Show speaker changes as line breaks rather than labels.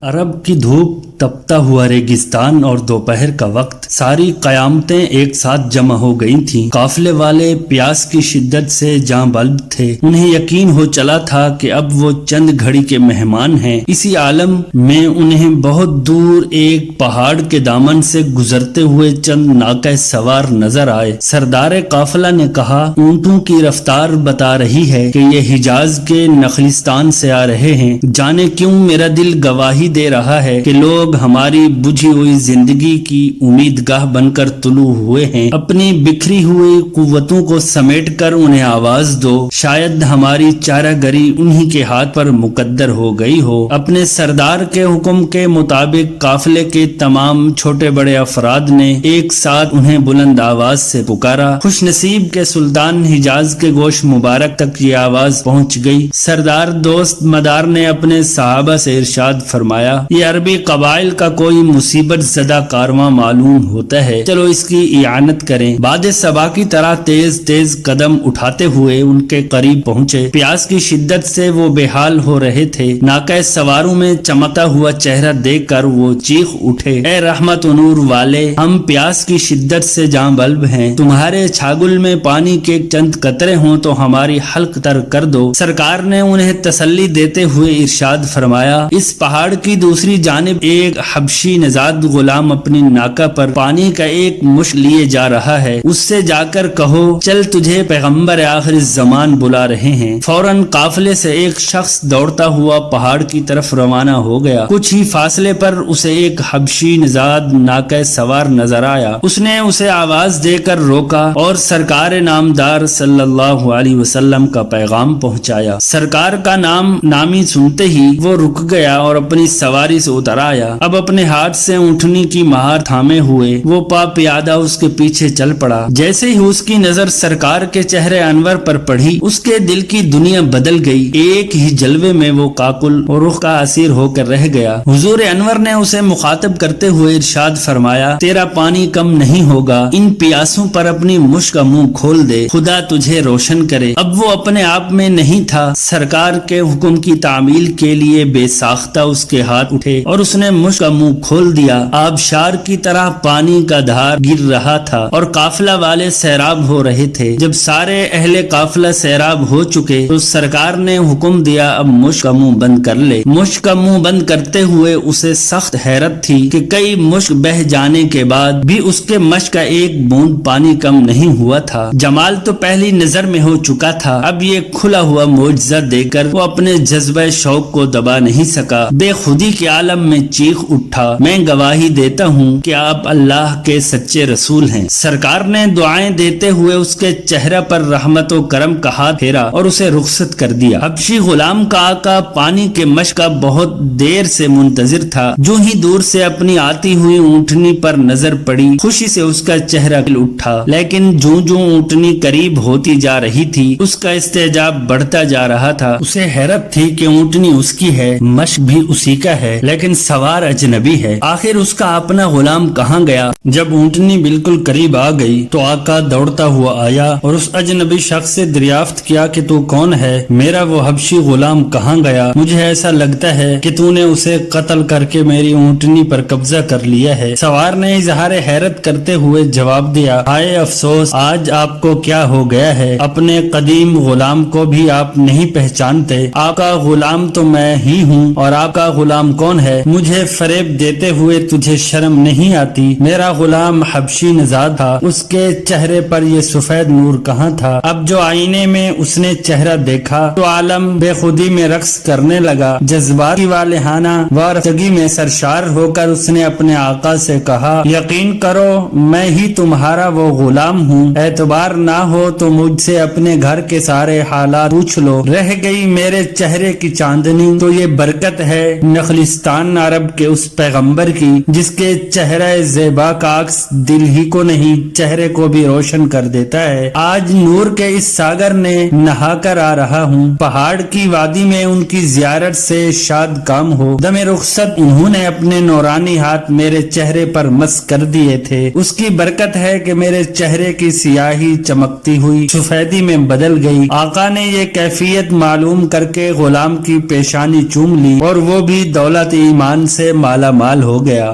عرب کی دھوپ، تپتا ہوا ریگستان اور دوپہر کا وقت، ساری قیامتیں ایک ساتھ جمع ہو گئی تھیں۔ قافلے والے پیاس کی شدت سے جاں بلب تھے۔ انہیں یقین ہو چلا تھا کہ اب وہ چند گھڑی کے مہمان ہیں۔ اسی عالم میں انہیں بہت دور ایک پہاڑ کے دامن سے گزرتے ہوئے چند ناقہ سوار نظر آئے۔ سردار قافلہ نے کہا، اونٹوں کی رفتار بتا رہی ہے کہ یہ حجاز کے نخلستان سے آ رہے ہیں۔ جانے کیوں میرا دل گواہی دے رہا ہے کہ لوگ ہماری بجھی ہوئی زندگی کی امیدگاہ بن کر طلوع ہوئے ہیں۔ اپنی بکھری ہوئی قوتوں کو سمیٹ کر انہیں آواز دو، شاید ہماری چارہ گری انہی کے ہاتھ پر مقدر ہو گئی ہو۔ اپنے سردار کے حکم کے مطابق قافلے کے تمام چھوٹے بڑے افراد نے ایک ساتھ انہیں بلند آواز سے پکارا۔ خوش نصیب کے سلطان حجاز کے گوش مبارک تک یہ آواز پہنچ گئی۔ سردار دوست مدار نے اپنے صحابہ سے ارشاد فرمایا، یہ عربی قبائل کا کوئی مصیبت زدہ کارواں معلوم ہوتا ہے، چلو اس کی اعانت کریں۔ باد صبا کی طرح تیز تیز قدم اٹھاتے ہوئے ان کے قریب پہنچے۔ پیاس کی شدت سے وہ بے حال ہو رہے تھے۔ ناقہ سواروں میں چمکتا ہوا چہرہ دیکھ کر وہ چیخ اٹھے، اے رحمت و نور والے، ہم پیاس کی شدت سے جاں بلب ہیں، تمہارے چھاگل میں پانی کے چند قطرے ہوں تو ہماری حلق تر کر دو۔ سرکار نے انہیں تسلی دیتے ہوئے ارشاد فرمایا، اس پہاڑ کی دوسری جانب ایک حبشی نژاد غلام اپنی ناکہ پر پانی کا ایک مشت لیے جا رہا ہے، اس سے جا کر کہو چل تجھے پیغمبر آخر الزمان بلا رہے ہیں۔ فوراً قافلے سے ایک شخص دوڑتا ہوا پہاڑ کی طرف روانہ ہو گیا۔ کچھ ہی فاصلے پر اسے ایک حبشی نژاد ناکہ سوار نظر آیا۔ اس نے اسے آواز دے کر روکا اور سرکار نامدار صلی اللہ علیہ وسلم کا پیغام پہنچایا۔ سرکار کا نامی سنتے ہی وہ رک گیا اور اپنی سواری سے اتر آیا۔ اب اپنے ہاتھ سے اونٹنی کی مہار تھامے ہوئے وہ پا پیادہ اس کے پیچھے چل پڑا۔ جیسے ہی اس کی نظر سرکار کے چہرے انور پر پڑھی، اس کے دل کی دنیا بدل گئی۔ ایک ہی جلوے میں وہ کاکل اور رخ کا اسیر ہو کر رہ گیا۔ حضور انور نے اسے مخاطب کرتے ہوئے ارشاد فرمایا، تیرا پانی کم نہیں ہوگا، ان پیاسوں پر اپنی مشک کا منہ کھول دے، خدا تجھے روشن کرے۔ اب وہ اپنے آپ میں نہیں تھا۔ سرکار کے حکم کی تعمیل کے لیے بے ساختہ اس کے ہاتھ اٹھے اور اس نے مشک کا منہ کھول دیا۔ آبشار کی طرح پانی کا دھار گر رہا تھا اور قافلہ والے سیراب ہو رہے تھے۔ جب سارے اہل قافلہ سیراب ہو چکے تو سرکار نے حکم دیا، اب مشک کا منہ بند کر لے۔ مشک کا منہ بند کرتے ہوئے اسے سخت حیرت تھی کہ کئی مشک بہہ جانے کے بعد بھی اس کے مشک کا ایک بوند پانی کم نہیں ہوا تھا۔ جمال تو پہلی نظر میں ہو چکا تھا، اب یہ کھلا ہوا معجزہ دیکھ کر وہ اپنے جذبہ شوق کو دبا نہیں سکا۔ بے خودی کے عالم میں چیخ اٹھا، میں گواہی دیتا ہوں کہ آپ اللہ کے سچے رسول ہیں۔ سرکار نے دعائیں دیتے ہوئے اس کے چہرہ پر رحمت و کرم کا ہاتھ پھیرا اور اسے رخصت کر دیا۔ حبشی غلام کا آقا پانی کے مشک کا بہت دیر سے منتظر تھا۔ جو ہی دور سے اپنی آتی ہوئی اونٹنی پر نظر پڑی، خوشی سے اس کا چہرہ کھل اٹھا، لیکن جوں جوں اونٹنی قریب ہوتی جا رہی تھی اس کا استعجاب بڑھتا جا رہا تھا۔ اسے حیرت تھی کہ اونٹنی اس کی ہے، مشک بھی اسی کا ہے، لیکن سوار اجنبی ہے۔ آخر اس کا اپنا غلام کہاں گیا؟ جب اونٹنی بالکل قریب آ گئی تو آقا دوڑتا ہوا آیا اور اس اجنبی شخص سے دریافت کیا کہ تو کون ہے؟ میرا وہ حبشی غلام کہاں گیا؟ مجھے ایسا لگتا ہے کہ تو نے اسے قتل کر کے میری اونٹنی پر قبضہ کر لیا ہے۔ سوار نے اظہار حیرت کرتے ہوئے جواب دیا، ہائے افسوس، آج آپ کو کیا ہو گیا ہے؟ اپنے قدیم غلام کو بھی آپ نہیں پہچانتے؟ آپ کا غلام تو میں ہی ہوں، اور آپ کا غلام کون ہے؟ مجھے فریب دیتے ہوئے تجھے شرم نہیں آتی؟ میرا غلام حبشی نژاد تھا، اس کے چہرے پر یہ سفید نور کہاں تھا؟ اب جو آئینے میں اس نے چہرہ دیکھا تو عالم بے خودی میں رقص کرنے لگا۔ جذبات کی والہانہ وارفتگی میں سرشار ہو کر اس نے اپنے آقا سے کہا، یقین کرو میں ہی تمہارا وہ غلام ہوں، اعتبار نہ ہو تو مجھ سے اپنے گھر کے سارے حالات پوچھ لو۔ رہ گئی میرے چہرے کی چاندنی تو یہ برکت ہے نخلستان عرب کے اس پیغمبر کی جس کے چہرہ زیبا کا عکس دل ہی کو نہیں چہرے کو بھی روشن کر دیتا ہے۔ آج نور کے اس ساگر نے نہا کر آ رہا ہوں، پہاڑ کی وادی میں ان کی زیارت سے شاد کام ہو۔ دم رخصت انہوں نے اپنے نورانی ہاتھ میرے چہرے پر مس کر دیے تھے، اس کی برکت ہے کہ میرے چہرے کی سیاہی چمکتی ہوئی سفیدی میں بدل گئی۔ آقا نے یہ کیفیت معلوم کر کے غلام کی پیشانی چوم لی اور وہ بھی دولت ایمان سے مالا مال ہو گیا۔